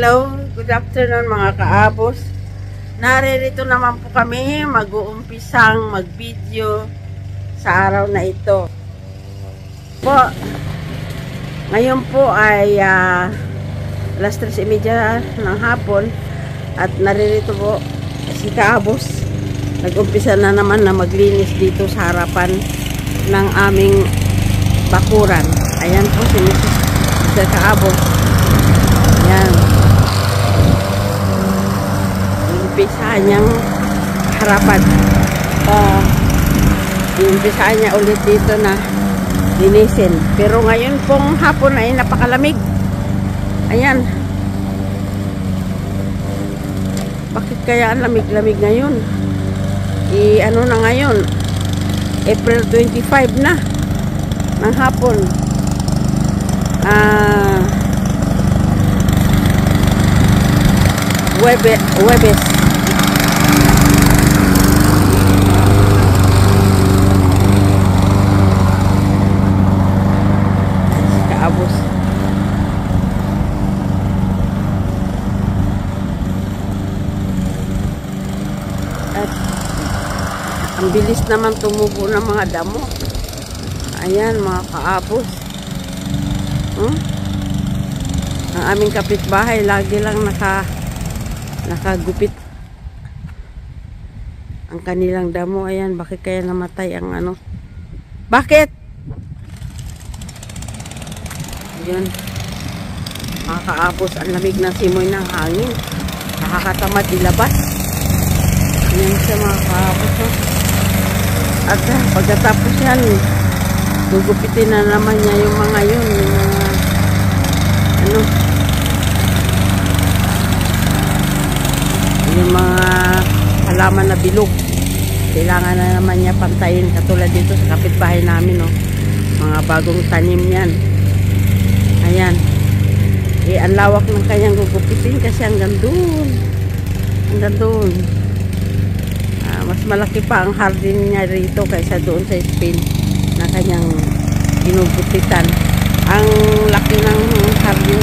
Hello, good afternoon mga kaabos. Naririto naman po kami mag-uumpisang mag-video sa araw na ito. Ngayon po ay alas 3:30 ng hapon at naririto po si kaabos. Nag-umpisa na naman na maglinis dito sa harapan ng aming bakuran. Ayan po si Mr. Kaabos. Ayan. Umpisahan niyang harapan. Umpisahan niya ulit dito na linisin. Pero ngayon pong hapon ay napakalamig. Ayan. Bakit kaya ang lamig-lamig ngayon? Ano na ngayon? April 25 na ng hapon. Huwebes. Kaabos. At ang bilis naman tumubo ng mga damo. Ayan mga kaabos. Ang aming kapitbahay lagi lang nakagupit ang kanilang damo. Ayan, bakit kaya namatay ang ano? Bakit? Ayan mga kaabos, ang lamig ng simoy ng hangin, nakakatamad ilabas. Ayan siya mga kaabos. At pagkatapos yan, gugupitin na naman niya yung mga yun, yung mga ano, yung mga halaman na bilog. Kailangan na naman niya pantayin, katulad dito sa kapitbahay namin, no? Mga bagong tanim yan. Ayan. Ang lawak ng kanyang gugupitin kasi hanggang doon. Hanggang doon. Mas malaki pa ang hardin niya rito kaysa doon sa Spain na kanyang ginugupitan. Ang laki ng hardin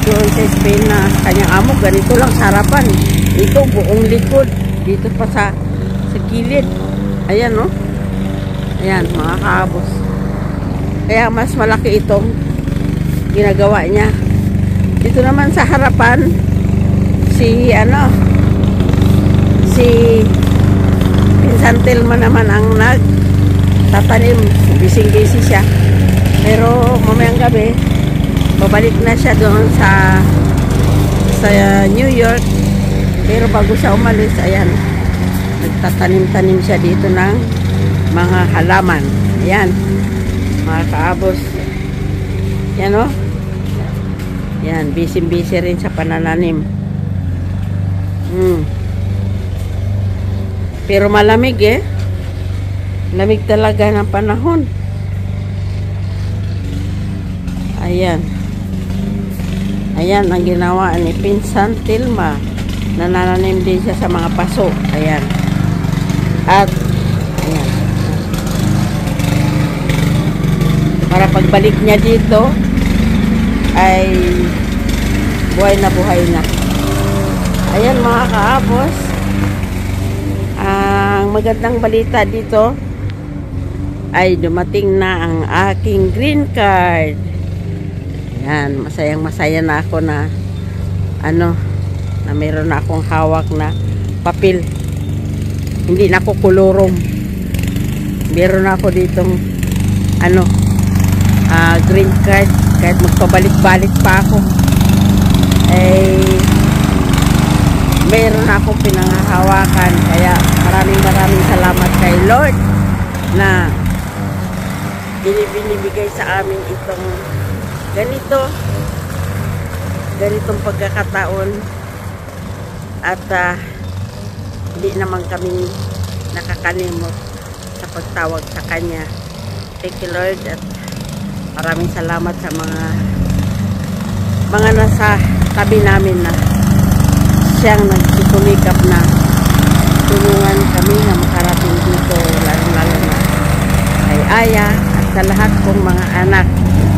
doon sa Spain na kanyang amo, ganito lang sa harapan. Ito buong likod, dito pa sa gilid. Ayan, no? Ayan mga kaabos. Kaya mas malaki itong ginagawa niya. Dito naman sa harapan si Pinsan Telma naman ang nagtatanim. Bising-busy siya. Pero mamayang gabi babalik na siya doon sa New York. Pero bago siya umalis, ayan, nagtatanim-tanim siya dito ng mga halaman. Ayan mga kaabos. Yan, o. Yan, busy-busy rin sa panananim. Pero malamig, lamig talaga ng panahon. Ayan. Ayan ang ginawa ni Pinsan Telma. Nanananim din siya sa mga paso. Ayan. At ayan. Para pagbalik niya dito ay buhay na buhay na. Ayan mga kaabos. Ang magandang balita dito ay dumating na ang aking green card. Ayan, masayang masaya na ako na na meron na akong hawak na papel. Hindi na ako kulurong. Meron na ako ditong green card. Kahit magpabalik-balik pa ako, meron na akong pinanghahawakan. Kaya maraming salamat kay Lord na binibigay sa amin itong ganitong pagkakataon. At hindi naman kami nakakalimot sa pagtawag sa Kanya. Thank you, Lord, at maraming salamat sa mga nasa tabi namin na siyang nagsusumikap na tulungan kami na makarating dito, lalo na kay Aya at sa lahat kong mga anak.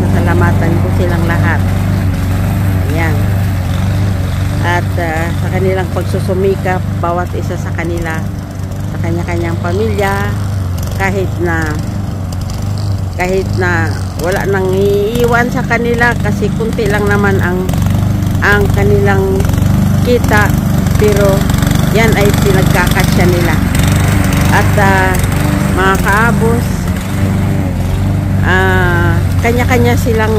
Nasalamatan ko silang lahat. Ayan. at sa kanilang pagsusumikap bawat isa sa kanila sa kanya-kanyang pamilya, kahit na wala nang iiwan sa kanila kasi kunti lang naman ang kanilang kita, pero yan ay pinagkakasya nila. At mga kaabos, kanya-kanya silang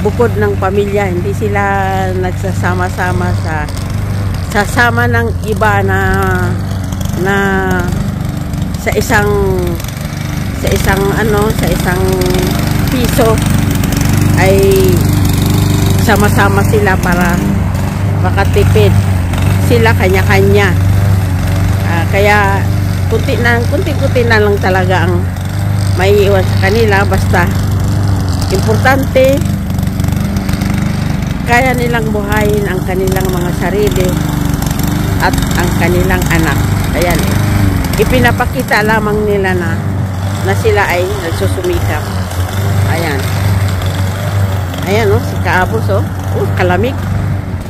bukod ng pamilya, hindi sila nagsasama-sama sa sasama ng iba na sa isang piso ay sama-sama sila para makatipid. Sila kanya-kanya, kaya kunti-kunti na lang talaga ang maiiwan sa kanila, basta importante kaya nilang buhayin ang kanilang mga sarili at ang kanilang anak. Ayan, ipinapakita lamang nila na sila ay nagsusumikap. Ayan, si kaabos, kalamig.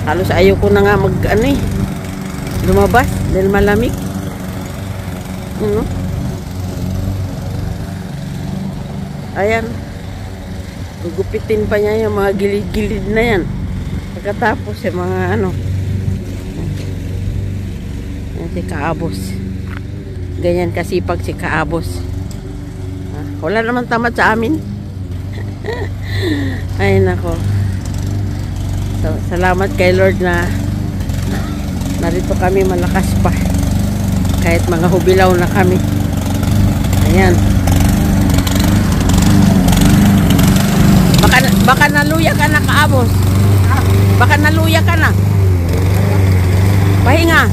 Halos ayaw ko na nga lumabas dahil malamig. Ayan, gugupitin pa niya yung mga gilid-gilid na yan. Pagkatapos yung mga yan, si kaabos. Ganyan kasipag si kaabos. Wala naman tamad sa amin. Ay nako. So, salamat kay Lord na narito kami, malakas pa. Kahit mga hubilaw na kami. Ayan. Baka naluya ka na, kaabos. Baka naluya ka na. Pahinga.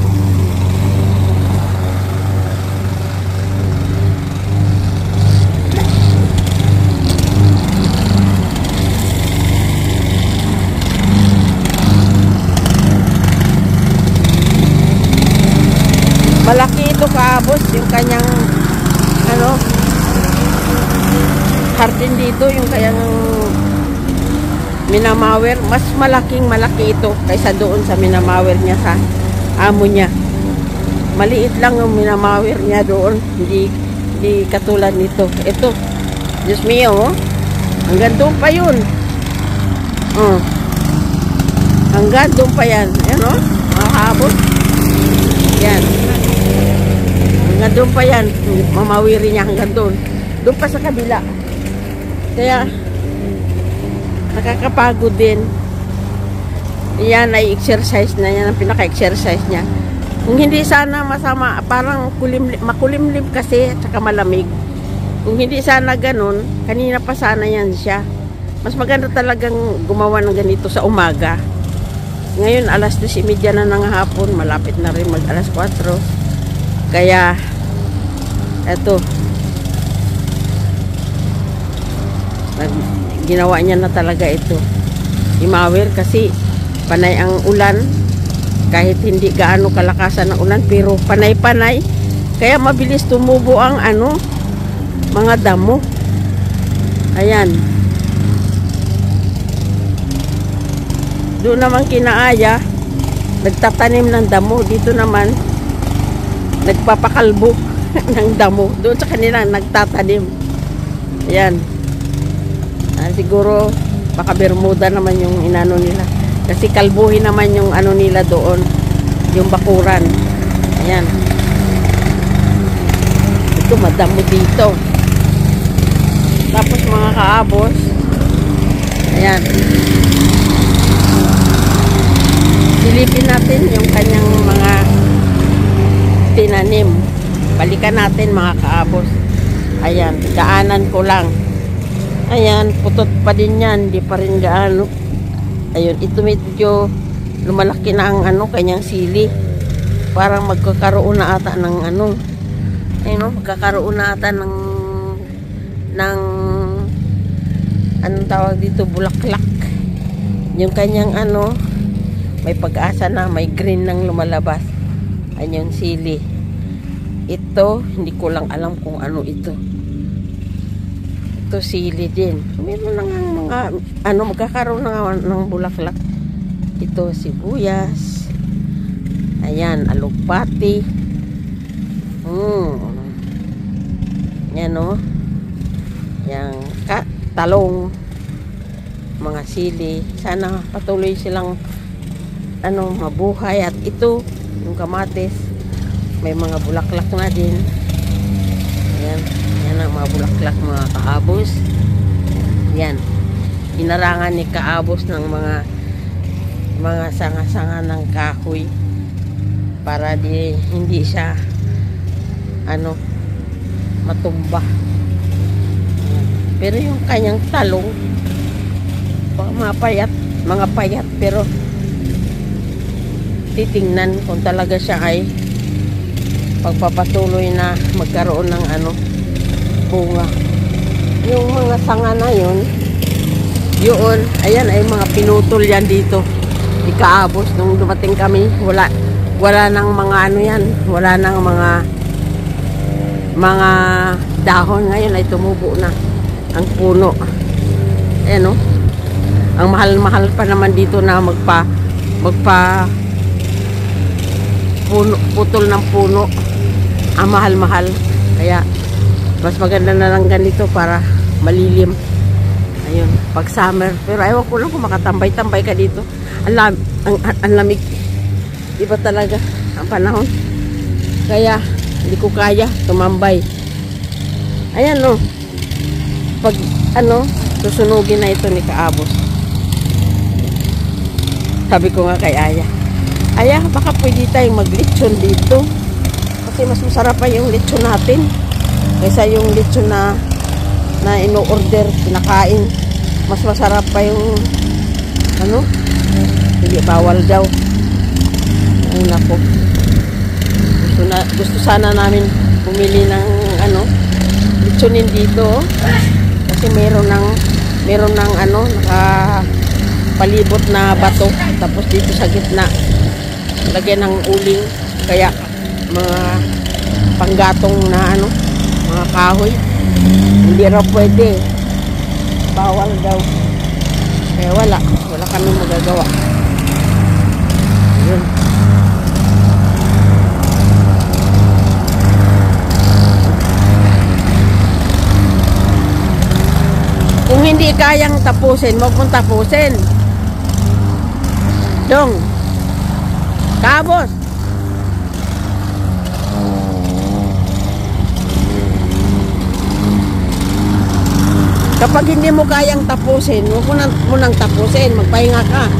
Malaki ito, kaabos, yung kanyang hardin dito, yung kanyang minamawer. Mas malaki ito kaysa doon sa minamawer niya sa amo niya. Maliit lang yung minamawer niya doon, hindi katulad nito. Ito, Diyos mio, hanggang doon pa yun. Hanggang doon pa yan. Ayan, mga kaabos. Yan. Hanggang doon pa yan. Mamawiri niya hanggang doon. Doon pa sa kabila. Kaya nakakapagod din. Yan ay exercise na yan. Ang pinaka-exercise niya. Kung hindi sana masama, parang makulimlim kasi at saka malamig. Kung hindi sana ganun, kanina pa sana yan siya. Mas maganda talagang gumawa ng ganito sa umaga. Ngayon, alas 10:30 na ng hapon. Malapit na rin mag alas 4. Kaya, eto. Ginawa niya na talaga ito. Imawer kasi panay ang ulan. Kahit hindi gaano kalakasan ng ulan, pero panay-panay. Kaya mabilis tumubo ang mga damo. Ayan. Doon naman kinaaya, nagtatanim ng damo. Dito naman, nagpapakalbo ng damo. Doon sa kanila, nagtatanim. Ayan. Siguro, baka Bermuda naman yung inano nila. Kasi kalbuhin naman yung nila doon. Yung bakuran. Ayan. Ito, madamo dito. Tapos mga kaabos, ayan. Silipin natin yung kanyang mga tinanim. Balikan natin, mga kaabos. Ayan, daanan ko lang. Ayan, putot pa din yan. Di pa rin gaano. Ayun, ito medyo lumalaki na ang kanyang sili. Parang magkakaroon na ata ng ayun, magkakaroon na ata ng anong tawag dito, bulaklak. Yung kanyang may pag-asa na, may green nang lumalabas. Ayun, sili. Ito, hindi ko lang alam kung ano ito. Ito, sili din. Meron lang ang mga, magkakaroon ng bulaklak. Ito sibuyas. Ayan, alupati. Yan o. Yang talong. Mga sili. Sana patuloy silang mabuhay. At ito, yung kamatis, may mga bulaklak na din. Ayan. Yan ang mga bulaklak, mga kaabos. Yan. Inarangan ni kaabos ng mga sanga-sanga ng kahoy para hindi siya matumba. Pero yung kanyang talong mga payat pero titingnan kung talaga siya ay pagpapatuloy na magkaroon ng bunga. Yung mga sanga na yun, ayan ay mga pinutol yan dito. Ikaabos nung dumating kami, wala nang mga yan, wala nang mga dahon. Ngayon ay tumubo na ang puno. Ayan o. Ang mahal-mahal pa naman dito na putol ng puno. Ang mahal-mahal. Kaya mas maganda na lang ganito para malilim. Ayun, pag summer. Pero ayaw ko lang kung makatambay-tambay ka dito. Ang lamig. Iba talaga ang panahon. Kaya hindi ko kaya tumambay. Ayan o. Pag susunugin na ito ni kaabos. Sabi ko nga kay Aya, Aya, baka pwede tayong maglitsyon dito. Kasi mas masarap pa yung litsyon natin kaysa yung litsyon na ino-order, pinakain. Mas masarap pa yung hindi bawal daw. Ay nako. Gusto sana namin bumili ng litsonin dito. Kasi meron ng nakapalibot na bato. Tapos dito sa gitna lagyan ng uling. Kaya mga panggatong na mga kahoy. Hindi raw pwede. Bawal daw. Kaya wala kami magagawa. Yun. Kung hindi kayang tapusin, huwag mong tapusin. Dong. Kabos. Kapag hindi mo kayang tapusin, huwag mo nang tapusin. Magpahinga ka.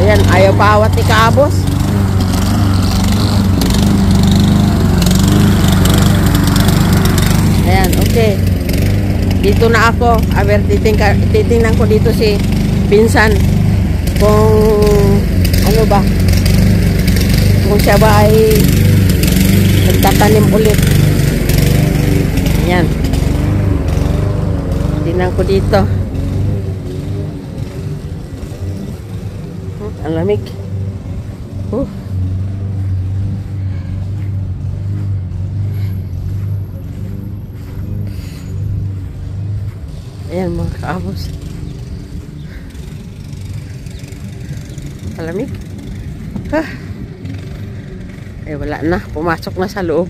Ayan, ayaw pawat ni Kabos. Ayan, okay. Dito na ako. Aber, titingnan ko dito si pinsan. Kung kung siya ba ay nagtatanim ulit. Ayan. Tingnan ko dito. Ang lamig. Ayan mga kaabos. Malamig. Wala na. Pumasok na sa loob.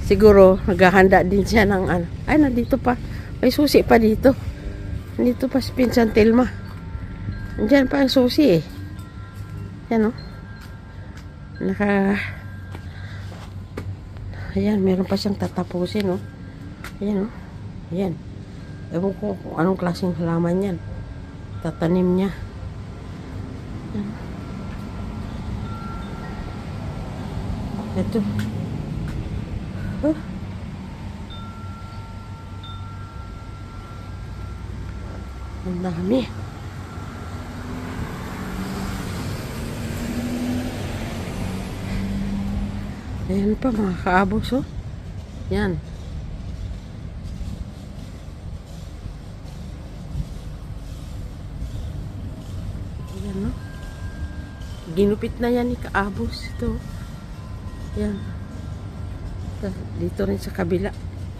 Siguro naghahanda din siya ng ay, nandito pa. May susi pa dito. Nandito pa si Pinsan Telma. Nandiyan pa ang susi eh. Yan o. Ayan, meron pa siyang tatapusin o. Ayan o. Ayan. Ewan ko kung anong klaseng halaman yan. Tatanim niya. Ayan. Ito. Ang dami. Ayan pa mga kaabos oh. Yan. Ayan no. Ginupit na yan ni kaabos ito. Yan. Dito rin sa kabila.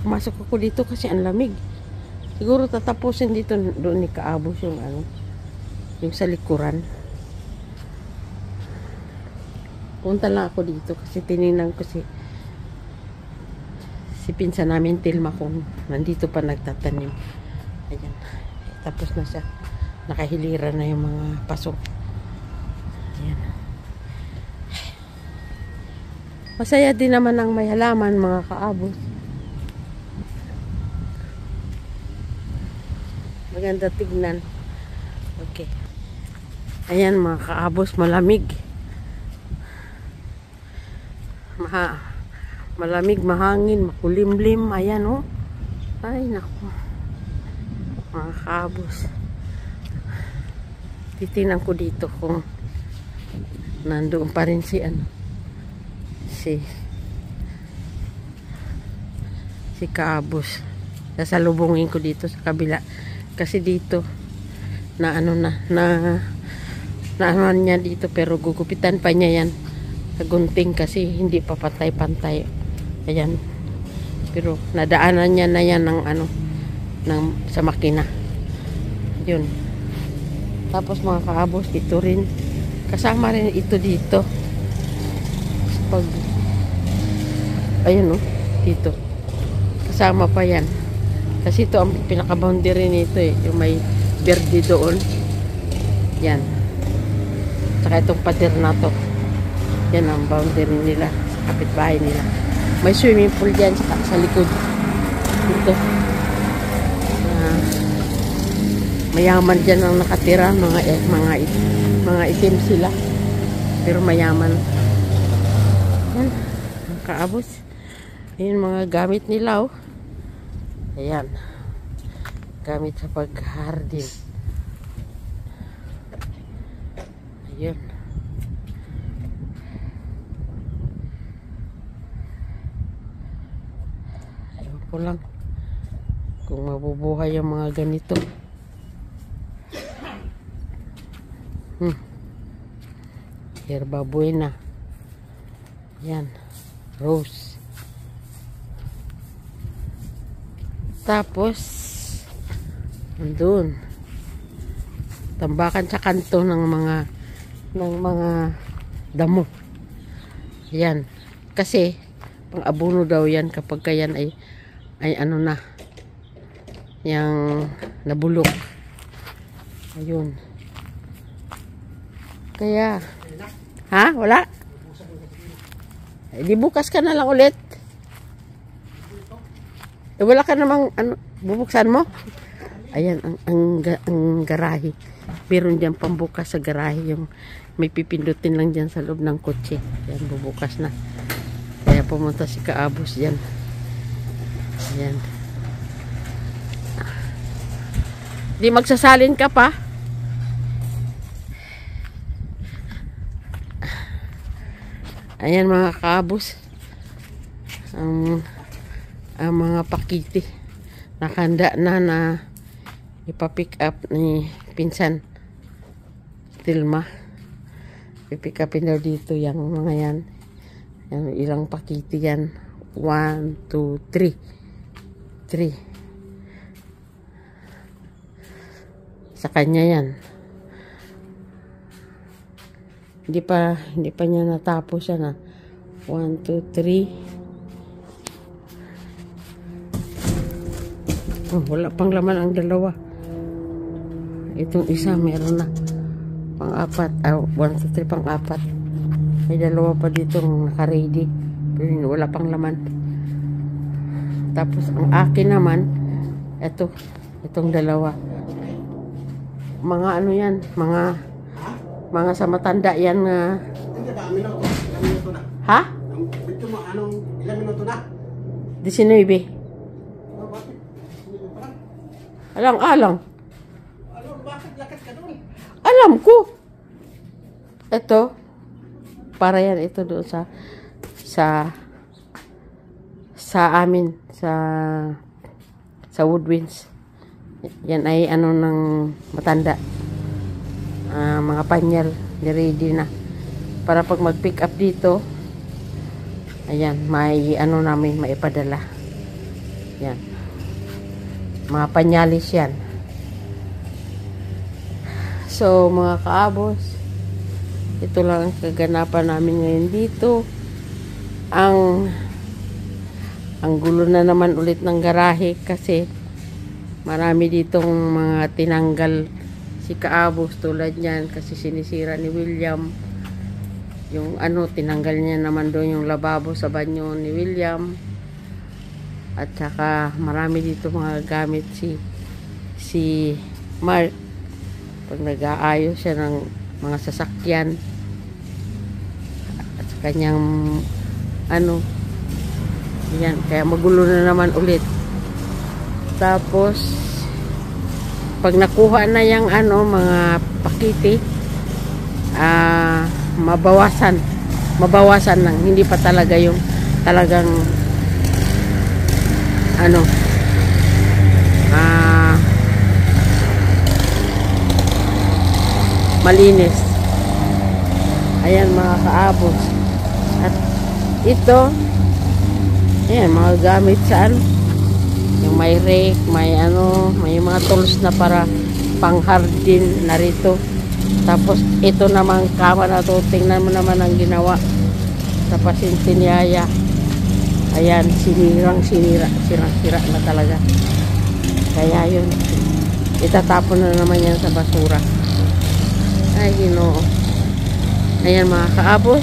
Pumasok ako dito kasi ang lamig. Siguro tatapusin dito doon ni Kaabos yung ano, yung sa likuran. Punta lang ako dito kasi tinignan ko si pinsan namin Tilma kung nandito pa nagtatanim. Ayan. Tapos na siya. Nakahilira na yung mga pasok. Ayan. Masaya din naman ang may halaman, mga Kaabos. Maganda tignan. Okay. Ayan mga Kaabos, malamig. Malamig, mahangin, makulimlim. Ayan oh. Ay naku. Mga Kaabos. Titingnan ko dito kung nandoon pa rin si ano. Si Kaabos. Sasalubungin ko dito sa kabila. Kasi dito na ano na ano niya dito, pero gugupitan pa niya yan sa gunting kasi hindi pa pantay-pantay. Ayan. Pero nadaanan niya na yan ng ano sa makina. Yun. Tapos mga Kaabos, ito rin kasama rin ito dito. Pag ayun oh, dito. Kasama pa yan. Kasi ito ang pinaka-boundary nito eh. Yung may verde doon. Yan. Saka itong pader na to. Yan ang boundary nila. Kapitbahay nila. May swimming pool dyan sa likod. Dito. Mayaman dyan ang nakatira. Mga itim sila. Pero mayaman. Yan. Ang Kaabos. Ayan mga gamit nila oh. Ayan. Gamit sa paghardin. Ayan. Ewan ko lang kung mabubuhay yung mga ganito. Herba buena. Ayan. Rose. Tapos andun tambakan sa kanto ng mga damo. Yan. Kasi pang abono daw yan kapag kayan ay ano na yang nabulok. Ayun. Kaya ha? Wala? Di bukas ka na lang ulit. Wala ka namang ano, bubuksan mo? Ayan ang garahe. Meron diyan pambukas sa garahe, yung may pipindutin lang diyan sa loob ng kotse. Yan, bubukas na. Kaya pumunta si Kaabos diyan. Ayan. Di magsasalin ka pa? Ayan mga Kaabos. Ang mga pakiti nakahanda na ipapick up ni pinsan Tilma. Pipick upin daw dito yung mga yan. Yan, ilang pakiti yan. 1, 2, 3. 3 sa kanya yan. Hindi pa niya natapos yan. 1, 2, 3. Oh, wala pang laman ang dalawa. Itong isa meron na pang-apat. 1, 2, 3 pang-apat. May dalawa pa dito naka-ready. Pero wala pang laman. Tapos ang akin naman, itong dalawa. Mga ano yan, mga sa matanda yan na. Ha? Ilang minuto na? 19. Alang. Bakit lakad ka doon? Alam ko. Ito. Para yan ito doon sa amin. Sa Woodwinds. Yan ay ano ng matanda. Mga panyal. Ready na. Para pag mag-pick up dito. Ayan. May ano namin maipadala. Yan. Mga panyalis yan. So, mga kaabos, ito lang ang kaganapan namin ngayon dito. Ang gulo na naman ulit ng garahe kasi marami ditong mga tinanggal si kaabos tulad yan kasi sinisira ni William. Yung tinanggal niya naman doon yung lababo sa banyo ni William. At saka marami dito mga gamit si Mark pag nag-aayos siya ng mga sasakyan at sa kanyang yan, kaya magulo na naman ulit. Tapos pag nakuha na yung mga pakiti, mabawasan lang, hindi pa talaga yung talagang malinis. Ayan mga kaabos. At ito, ayan, mga gamit sa yung may rake, may mga tools na para pang-hardin na rito. Tapos ito namang kama na to, tingnan mo naman ang ginawa sa pasyente ni Yaya. Ayan, sira na talaga. Kaya yun, itatapon na naman yan sa basura. Ay, Ginoo. Ayan mga kaabos.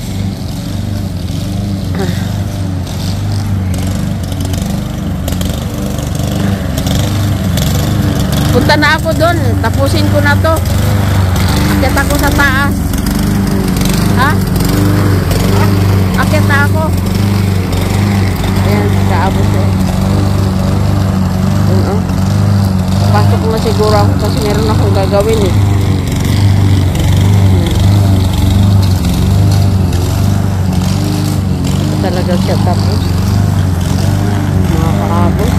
Punta na ako doon. Tapusin ko na to. Akit ako sa taas. Ha? Akit na ako. Ayan, kaabos eh. Pasok na siguro ako kasi meron akong gagawin eh. Talaga siya tapos mga kaabos.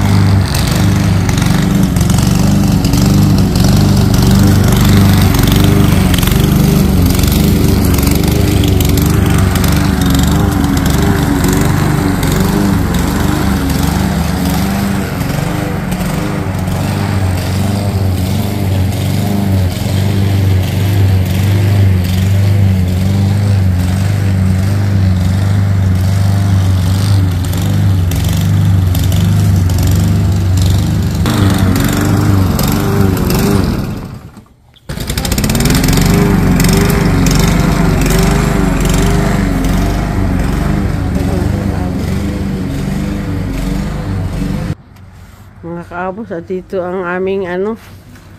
Mga kaabos, at dito ang aming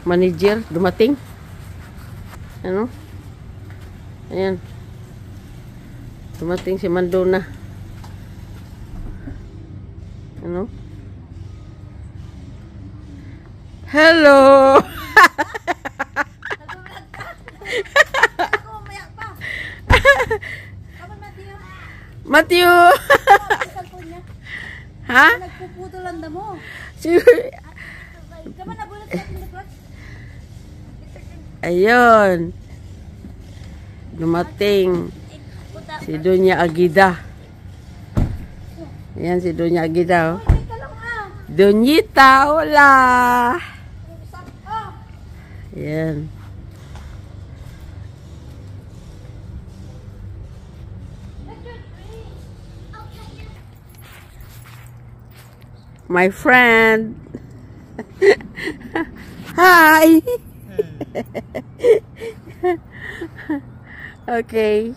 manager dumating. Ayan. Dumating si Mandona. Hello. Matthew. Ha? Nagpuputol ang damo. Ayun. Dumating si Doña Agida. Ayan si Doña Agida. Oh. Doñita, hola. Ayan. My friend. Hi. Okay.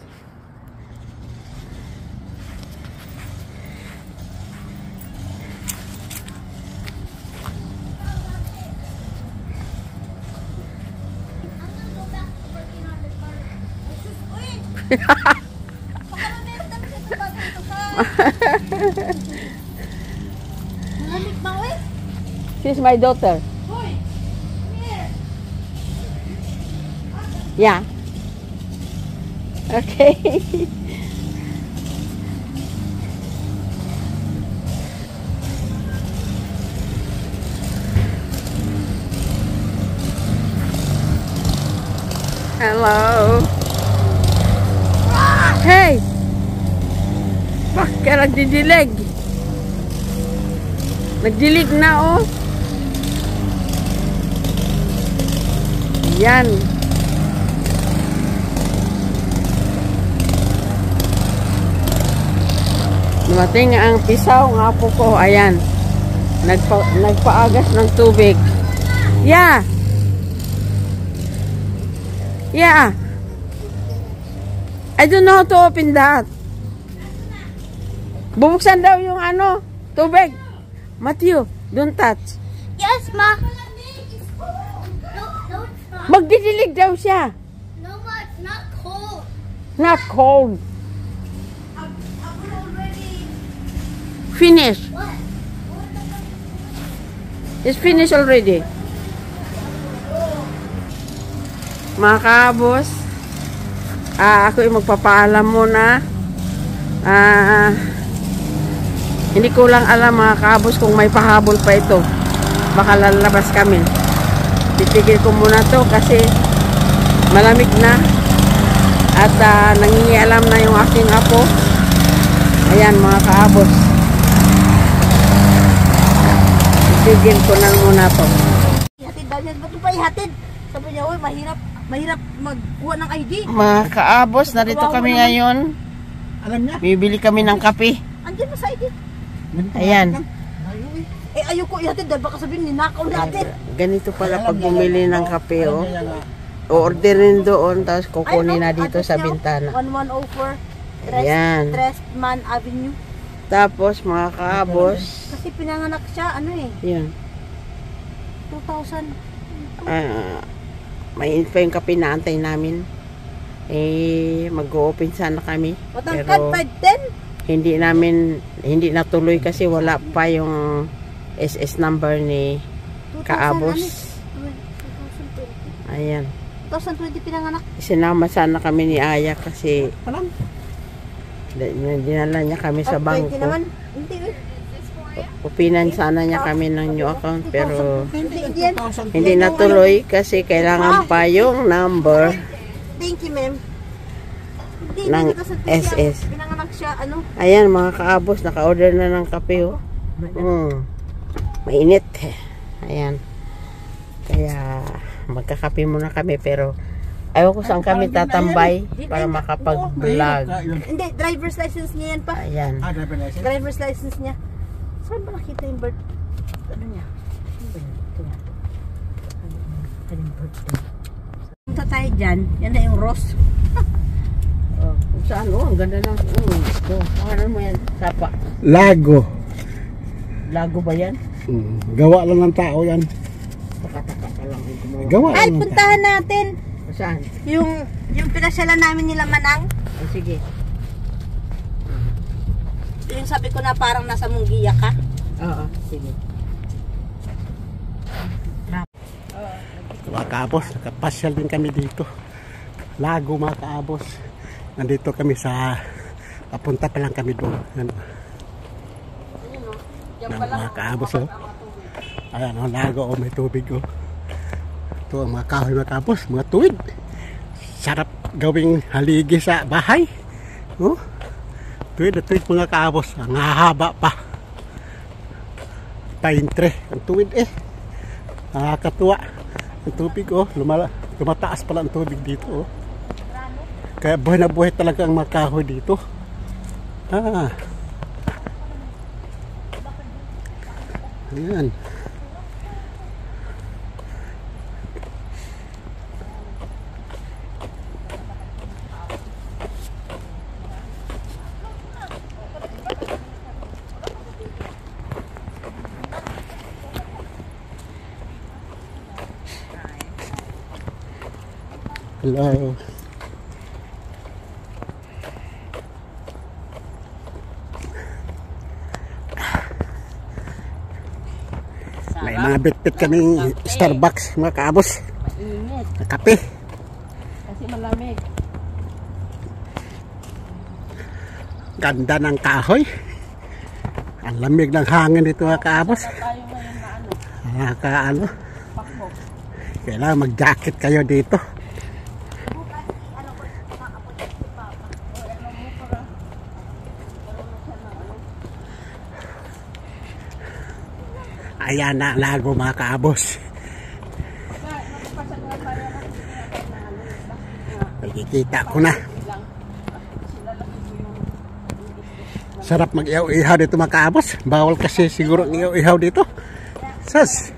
She's my daughter. Yeah. Okay. Hello. Hey. Bakit nagdidilig? Nagdilig na oh. Yan. Dumating ang pisaw ng apo ko. Ayan. Nagpaagas ng tubig. Yeah. Yeah. I don't know how to open that. Bubuksan daw yung ano, tubig. Matthew, don't touch. Yes, Ma. No, it's not. Magdidilig daw siya. No, Ma, it's not cold. Not cold. I'm already. Finish. What? It's finished already. Mga kabos, ako yung magpapaalam muna. Hindi ko lang alam mga kabos kung may pahabol pa ito. Baka lalabas kami. Titigil ko muna to kasi malamig na. At nangingialam na yung aking apo. Ayan mga kabos. Titigil ko na muna to. Ihatid daw niya. Ba't mo pa ihatid? Sabi niya, uy, mahirap magkuha ng ID. Mga kaabos, narito kami ngayon. Alam niya. Bibili kami ng kape. Andiyan mo sa ID. Ayan. Ayoko ihatid dahil baka sabihin, ninakaw natin. Ganito pala pag bumili ng kape, oh. O-orderin doon, tapos kukunin na dito sa bintana. 1104 Ayan. Trestman Avenue. Tapos, mga kaabos, Kasi pinanganak siya, ano eh, yun. 2000. Mainit pa yung kape na antay namin. Mag-o-open sana kami. Matangkad, Pero 510. hindi natuloy kasi wala pa yung SS number ni Kaabos. 2020. Ayan. 2020 pinanganak. Sinama sana kami ni Aya kasi Alam. dinala niya kami sa 20 bangko. naman. Hindi eh. Upinan sana niya kami ng new account pero Hindi yan. hindi natuloy kasi kailangan pa yung number Thank you, ma'am. Hindi, ng hindi kasi SS. pinanganak siya, ano. Ayan mga kaabos, naka-order na ng kape, oh. Mainit. Ayan. Kaya magkakape muna kami pero ayaw ko saan kami tatambay para makapag-vlog. Hindi, driver's license niya yan pa. Ayan. Driver's license niya. Saan ba nakita yung birth? Ano niya? Punta tayo dyan. Yan na yung rose. Oh, saan? Oh, ang ganda ng... ano mo yan? Sapa. Lago. Lago ba yan? Gawa lang ng tao yan. Taka-taka pa lang. Gawa Ay, lang ng tao. puntahan natin. Saan? Yung pinasyalan namin nila Manang. Oh, sige. Yung sabi ko na parang nasa Munggiya ka. Oo, sige. Mga kaabos, nakapasyal din kami dito. Lago mga kaabos. Nandito kami sa... Papunta pa lang kami doon. Ano? Mga kaabos, oh. Ayan, oh, lago, oh, may tubig, oh. Ito ang mga kahoy mga kaabos, mga tuwid. Sarap gawing haligi sa bahay. Oh. Tuwid na tuwid mga kaabos. Ang hahaba pa. Paintre. Ang tuwid eh. Nakakatuwa. Ang tubig oh. Lumataas pala ang tubig dito oh. Kaya buhay na buhay talaga ang mga kahoy dito. Ayan. Hello. May mga bit-bit kaming Starbucks mga kaabos. Mainit. Na kape. Kasi malamig. Ganda ng kahoy. Ang lamig ng hangin dito mga kaabos. Tayo ngayon na ano, Nakakaano. pakbo. Kailangan mag-jacket kayo dito. Ayan na, lago mga kaabos. Nakikita ko na. Sarap mag-ihaw-ihaw dito mga kaabos. Bawal kasi siguro ang ihaw-ihaw dito. Sas.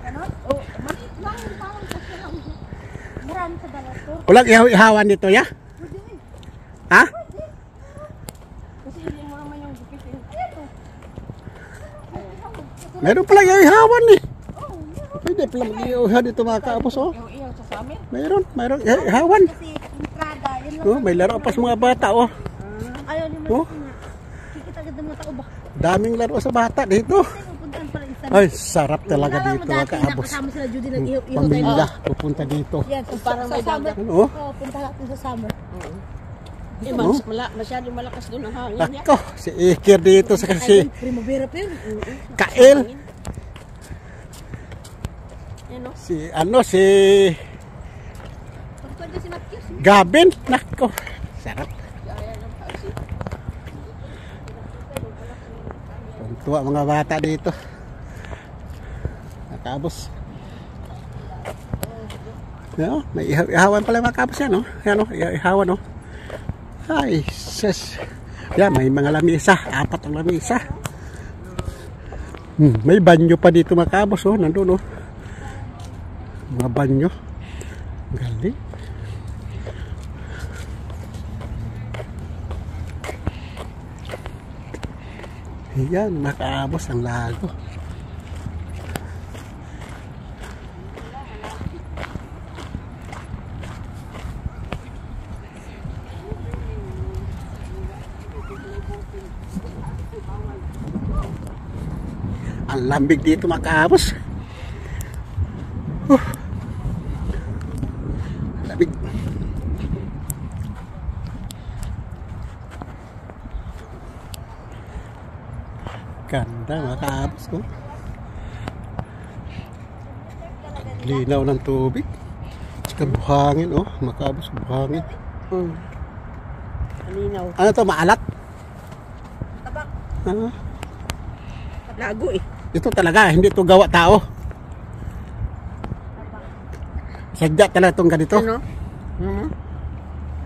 Marami sa dalator. Walang ihaw-ihawan dito ya? Ha? Kasi hindi mo naman yung gipitin. Ayan o. Meron pala ihaw-ihawan eh. Pwede pala mag-ihaw dito mga kaabos oh. Iyaw sa amin. Mayroon ihaw-ihawan. Kasi entrada, yun lang. Oh, may laro pa sa mga bata oh. Ayaw ni Oh. Martina. Kikita agad ng mga tao ba? Daming laro sa bata dito. Pupuntahan pala isa. Ay, sarap talaga dito mga kaabos. Kasama sila Judy nag-ihaw tayo. Pamilya, pupunta dito. Yan, parang may dagat. Ano? Oo, punta natin sa summer. Masyadong malakas doon ang hangin niya. Ako, si Iker dito sa kasi Primavera pa yun. Kael. Ano? Si Pagpwede si Matthews. Gabin. Nako, sarap. Tuntua mga bata dito. Nakabos. No, may ihawan pala mga kabos yan, no? Yan, no? Ihawan, no? Ay, sis. Yan, may mga lamisa. 4 ang lamisa. May banyo pa dito mga kabos, oh. Nandun, oh. Mga banyo. Galing. Yan, mga kabos ang lago. Ang lambig dito mga kaabos. Lambig. Ganda mga kaabos ko. Linaw ng tubig. Tsaka buhangin oh. Mga kaabos buhangin. Malinaw. Ano to maalat? Tabak. Ah. Lago eh. Ito talaga, hindi to gawa tao. Sadya talaga itong ganito. Ano?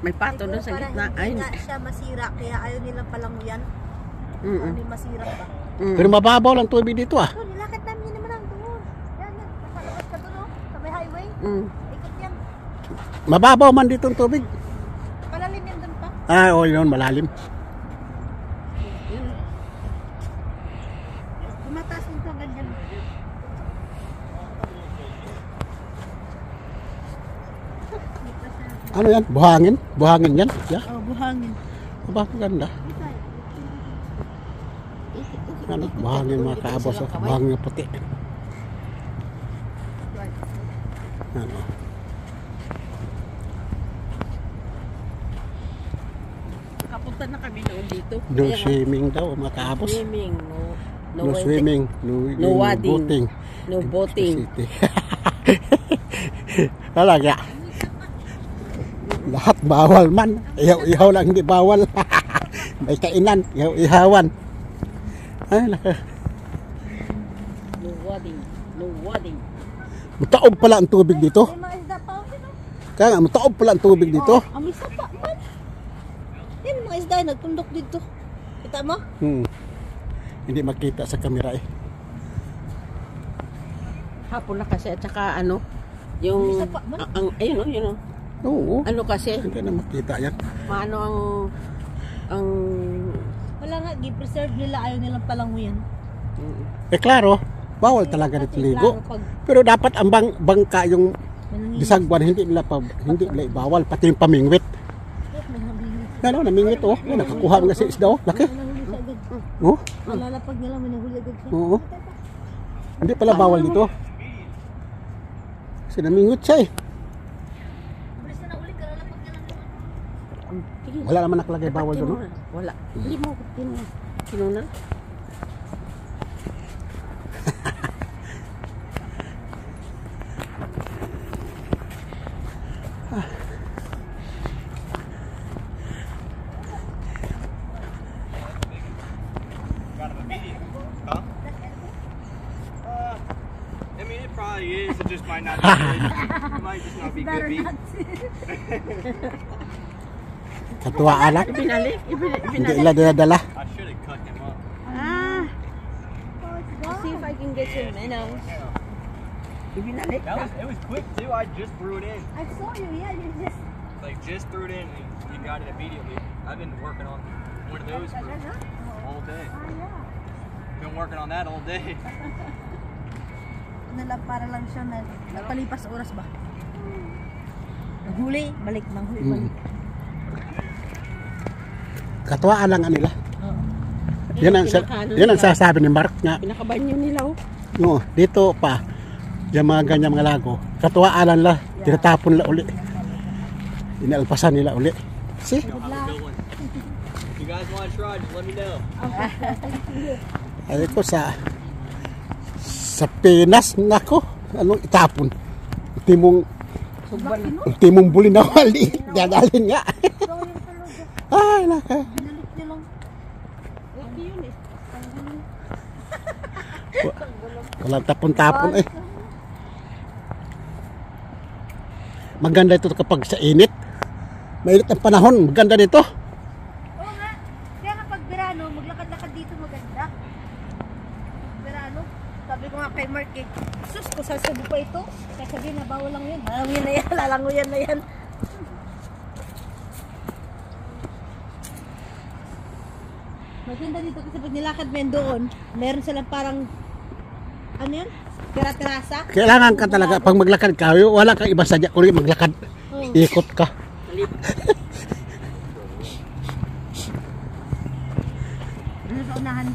May pato doon sa Parang gitna. Ay. hindi nga siya masira, kaya ayaw nilang palanguyan. Hindi masira ba? Pero mababaw lang tubig dito ah. So, nilakad namin yun naman ang doon. Yan, nakalabas ka doon, oh. Sa may highway. Ikot yan. Mababaw man dito ang tubig. Malalim yan doon pa. Ah, oo yun, malalim. Tumataas din ito agad yan. Ano yan? Buhangin? Buhangin yan? Yeah. Oh, buhangin. Aba, ganda. Ano? Buhangin mga kaabos. Oh. Buhangin na puti. Ano? Kapunta na kami noon dito. No swimming daw mga kaabos. Swimming. No swimming. No wading. Boating. No boating. Talaga. Lahat bawal man. Ihaw lang hindi bawal. May kainan. Ihawan. Ay, naka. No wading. No wading. Mataob pala ang tubig dito. May mga isda pa, okay no? Kaya nga, mataob pala ang tubig dito. Ang isa pa, man. Yan, mga isda, nagtundok dito. Kita mo? Hindi makita sa kamera eh. Hapon na kasi at saka ano, yung Isa pa, man. ayun oh, yun oh. Oo. Ano kasi, Hindi na makita yan. maano ang Wala nga, gi-preserve nila, ayaw nilang palanguyan. Eh klaro, bawal talaga dito ligo. Klaro, pag Pero dapat ang bangka yung manangin. bisagwan hindi nila bawal pati yung pamingwit. Ano, namingwit oh. Yan, nakakuha nga si isda oh. Laki. Manahuli siya agad. Oh. Malalapag nila, manahuli agad siya. Oo. Hindi pala bawal dito. Kasi namingwit siya eh. Bilis na nauli, kalalapag nila. Wala naman nakalagay bawal doon. No? wala. Hindi mo kinuna. I mean, it probably is. It just might not be good. It might just not be good Better meat. not. Sa tuwaan lang. Ibinalik. Hindi ila dinadala. I should have cut him up. Ah, See if I can get some minnows. ibinalik ka. It was quick too. I just threw it in. I saw you, yeah, you just... Like just threw it in and you got it immediately. I've been working on one of those for all day. Been working on that all day. Para lang siya na napalipas oras ba? Naghuli, balik, manghuli, balik. Katuwaan lang nila. Yan ang sasabi ni Mark nga. Pinakabanyo nila oh. No, dito pa. Yung mga ganyan mga lago. Katuwaan lang la. Tinatapon nila uli. Inalpasan nila uli. See? Have a good one. If you guys want to try, just let me know. Ay ko sa Pinas nako. Anong itapon? Ultimong buli na wali. Dadalhin nga. Ay naka. Binalik niya lang. Okay yun eh. Walang tapon-tapon eh. Maganda ito kapag sa init. Mainit ang panahon. Maganda dito. Oo nga. Kaya kapag Verano, maglakad-lakad dito maganda. Verano, sabi ko nga kay Mark eh, sus ko sasabi pa ito. Kaya sabi na bawal lang yun. Lalanguyan na yan, lalanguyan na yan. Maganda dito kasi pag nilakad mo yun doon, meron silang parang, ano yun? Tira-terasa. Kailangan ka talaga. Pag maglakad ka, wala kang iba sadya. Kung maglakad, ikot ka. Ano sa unahan?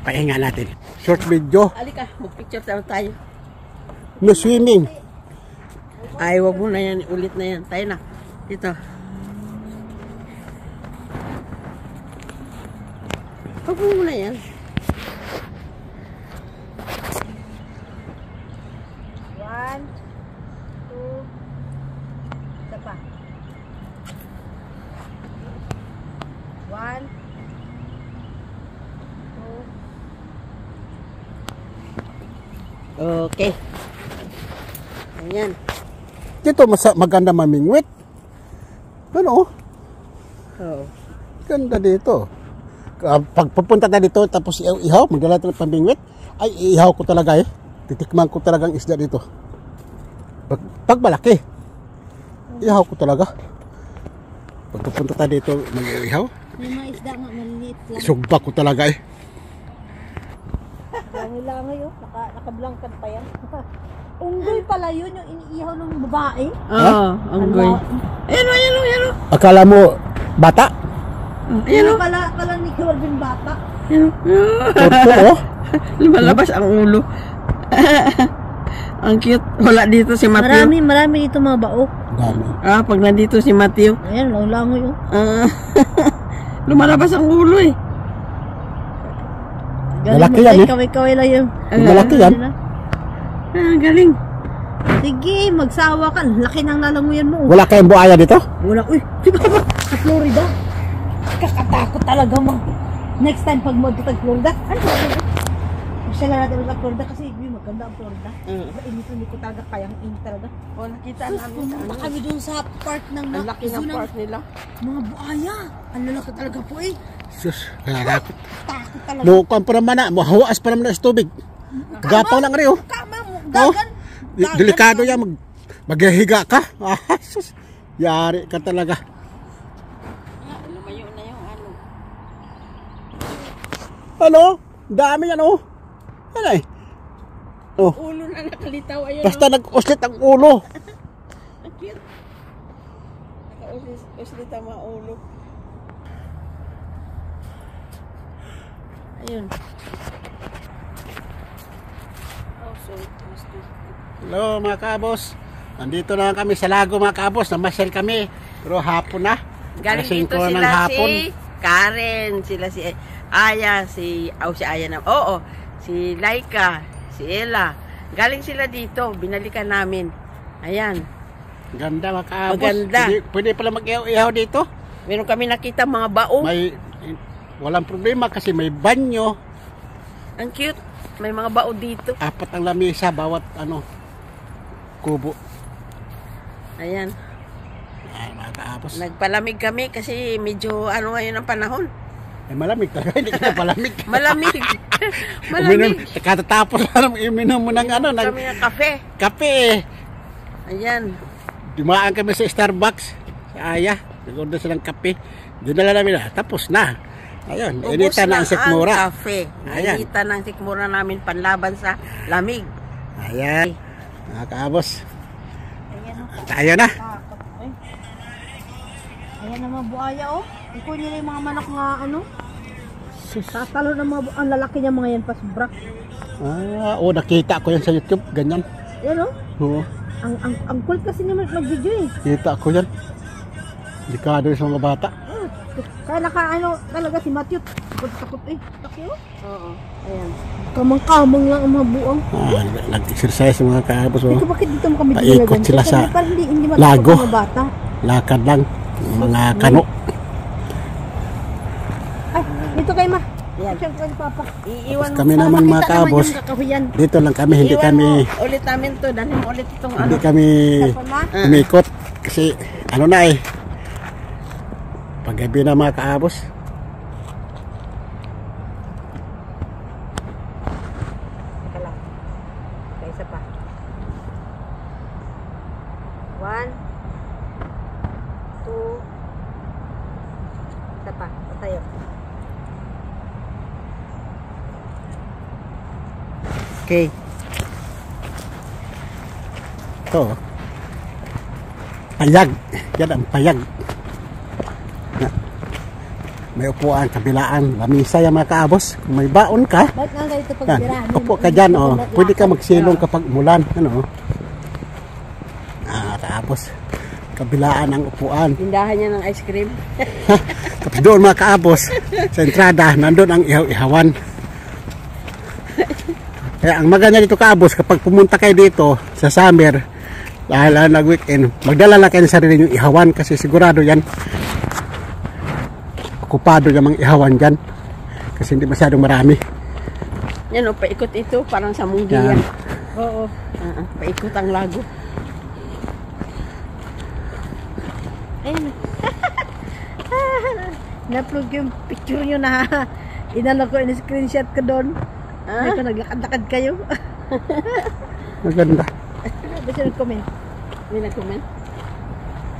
Pahinga natin. Short video. Alika, mag-picture tayo. No swimming. Ay, wag mo na yan. Ulit na yan. Tayo na. Dito. Wag mo na yan. One, two, isa pa. One, two, Okay. Ayan. Dito maganda mamingwit. Ano? Oh. Ganda dito. Pag pupunta na dito tapos ihaw, magdala tayo ng pamingwit, ay ihaw ko talaga eh. Titikman ko talagang isda dito. Pag malaki, ihaw ko talaga. Pag pupunta tayo dito, mag-ihaw, may mga isda nga maliliit lang. sugba ko talaga eh. Langoy-langoy oh, naka-blanket pa yan. Unggoy pala yun, yung iniihaw ng babae. Oo, anggoy. Ayan o, ayan o, ayan o. Akala mo, bata? Ayan o. Pala ni Kelvin bata. Ayan o. Torto oh. Lumalabas ang ulo. Ang cute. Wala dito si Matthew. Marami dito mga baok. Dami. Ah, pag nandito si Matthew. Ayan, langoy oh. Lumalabas ang ulo eh. Malaki yan, eh. Kaway-kaway lang yun. Malaki yan. Ah, galing. Sige, magsawa ka. Laki ng lalanguyan mo. Wala kayong buhaya dito? Wala. Uy, di ba sa Florida? Kakatakot talaga mo. Next time pag mo dito sa Florida, ano ba? Masya lang natin sa Florida kasi maganda ang Florida. Diba, init ko talaga kayang init talaga. O, nakita Sus, namin. pumunta kami dun sa park ng Ang laki ng Zoo park nila. mga buhaya. Ang lalaki talaga po eh. Sus, kaya nakakot. Takot talaga. Lukuan pa naman na, mahawaas pa naman na sa tubig. Gapaw lang rin oh. Kama mo, Oh, dagan. delikado yan, maghihiga ka. Ah, sus, yari ka talaga. Lumayo na yung ano. Ano? Dami yan oh. Ano eh? Oh, Ulo na nakalitaw. Ayun basta nag-uslit ang ulo. Ang cute. Naka-uslit ang mga ulo. Ayun. Oh, so Hello mga kabos. Nandito na kami sa lago mga kabos. Namasyal kami. Pero hapon na. galing Alas dito 5 ng sila hapon. si Karen, sila si Aya, si Aya na. Oo, si Laika, si Ella. Galing sila dito, binalikan namin. Ayan. Ganda mga kabos. Maganda. Pwede pala mag-ihaw dito. Meron kami nakita mga baong. Walang problema kasi may banyo. Ang cute. May mga bao dito. 4 ang lamesa bawat kubo. Ayan. Ay, mga kaabos. Nagpalamig kami kasi medyo ano ngayon ang panahon. Eh, malamig talaga, hindi ka na palamig. Malamig. Uminom, Malamig. katatapos lang uminom mo ng ano, ng Kami ng kape. kape. Ayan. Dumaan kami sa Starbucks. Sa Aya. Nag-order silang kape. Dinala namin na. Tapos na. Ayun. Ubos Inita na ang sikmura. kape. Ayan. Inita ng sikmura namin panlaban sa lamig. Ayan. Mga kaabos. Ayan o. Tayo na. Takot. Ay. Ayan ang mga buhaya oh. Ikaw nila yung mga manok nga ano. Tatalo ng mga ang lalaki niya mga yan pasubra. Nakita ko yan sa YouTube. Ganyan. Yan oh. Oo. Ang cool kasi niya mag-video eh. Kita ko yan. Delikado sa mga bata. Kaya naka-ano talaga si Matthew. Takot eh. Takot oh. Oo. Ayan. Kamang-kamang lang ang mga buang. Nag-exercise mga kaabos. Dito bakit dito mo kami Paikot sila sa hindi lago. mga bata. Lakad lang. Mga kano. Ay, dito kay Ma. Yan. Diyan ko ni Papa. Iiwan Kami mo. naman mga kaabos. Yung kakahuyan. Dito lang kami. Hindi Iiwan kami mo ulit namin to. Dali mo ulit itong hindi ano. kami Tapos Ma. umikot. Kasi ano na eh. Paggabi na mga kaabos. Teka lang. Kaya isa pa. 1 2 isa pa. Patayo. Okay. Ito. Payag. Yan ang payag. May upuan, kabilaan, lamisa yan mga kaabos. Kung may baon ka, Ba't nga dito pag yan, birahan? upo ka dyan. Oh. Pwede ka magsilong kapag mulan. Ano? Tapos, kabilaan ang upuan. Tindahan niya ng ice cream. Tapos doon mga kaabos, sa entrada, nandun ang ihaw-ihawan. Kaya ang maganda dito kaabos, kapag pumunta kayo dito sa summer, dahil nag-weekend, magdala lang kayo ng sarili yung ihawan kasi sigurado yan, okupado yung mga ihawan dyan. Kasi hindi masyadong marami. Yan o, paikot ito. Parang sa movie Yan. yan. Oo. Paikot ang lago. Ayun. Na-upload ko yung picture nyo na inano ko, in-screenshot ko doon. Ay ko, naglakad-lakad kayo. Maganda. Basta nag-comment. May nag-comment?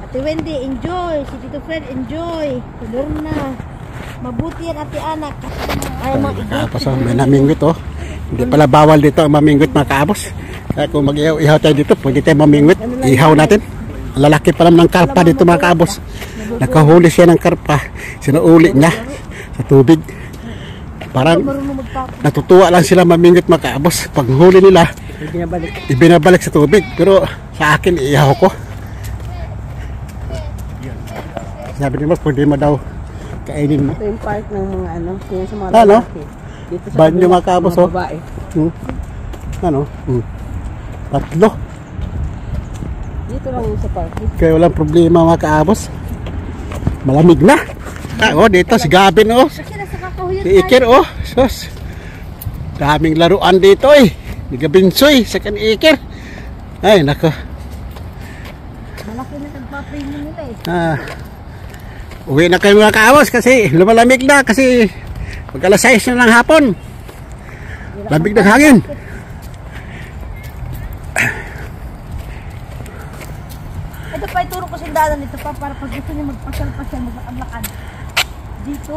Ate Wendy, enjoy. Si Tito Fred, enjoy. Tulor na. Mabuti yan, Ate Anak. Ay, mga Kaabos, may namingwit oh. Hindi pala bawal dito ang mamingwit mga kaabos. Kaya kung mag-ihaw tayo dito, pwede tayo mamingwit. Ihaw natin. Ang lalaki pa naman ng karpa dito mga kaabos. Nakahuli siya ng karpa. Sinuuli niya sa tubig. Parang marunong magpapos. natutuwa lang sila mamingwit mga kaabos. Pag huli nila, ibinabalik sa tubig. Pero sa akin, iihaw ko. Sabi nila, pwede mo daw kainin mo. Ito yung part ng mga ano. Yan sa mga Ano? lalaki. Dito sa Banyo kabila, mga kaabos, mga oh. babae. Ano? Tatlo. Dito lang yung sa parking. Kaya walang problema mga kaabos. Malamig na. Dito si Gavin oh. Kasi nasa kakahuyan Si Iker oh. Sus. Daming laruan dito eh. Ni Gabinsoy sa kan Iker. Ay nako. Malaki na nagpa-premium nila eh. Uwi na kayo mga kaabos kasi lumalamig na kasi pag alas 6 na ng hapon. Lamig ng hangin. Ito pa ituro ko sundadan nito pa para pag gusto niya magpasyal-pasyal, maglakad-lakad. Dito.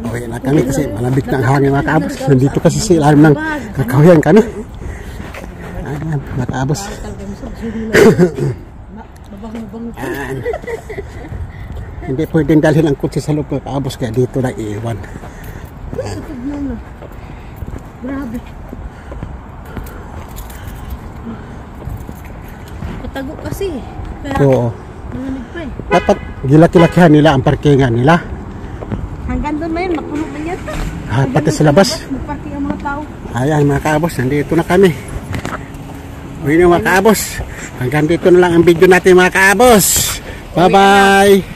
Uwi na kami kasi malamig na ang hangin mga kaabos. Nandito kasi sa ilalim ng kakahuyan kami. Ayan mga kaabos. Ayan. Hindi pwedeng dalhin ang kutsi sa loob mga kaabos kaya dito na iiwan. Grabe. Patago kasi. Kaya Oo. malamig pa eh. Dapat gilaki-lakihan nila ang parkingan nila. Hanggang doon na yun, mapuno na yan. Pati sa labas. Magparking ang mga tao. Ayan mga kaabos, nandito na kami. Uwi na mga kaabos. Hanggang dito na lang ang video natin mga kaabos. Bye bye.